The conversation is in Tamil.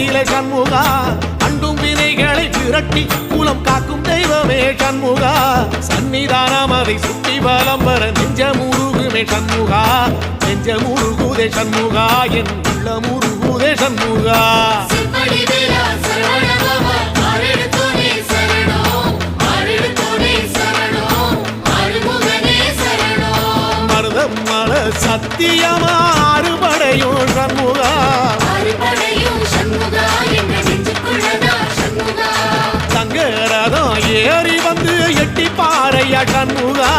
நிலை சண்முகா அண்டும் வினைகளை விரட்டி குலம் காக்கும் தெய்வமே சண்முகா சன்னிதானம் அதை சுற்றி பலம் வர நெஞ்சமுருகுமே சண்முகா நெஞ்சமுருகுதே சண்முகா என் உள்ளமுருகுதே சண்முகா மருதமல சத்தியமா அறுபடையும் சண்முகா சங்கரதம் ஏறி வந்து எட்டி பாறையா சண்முகா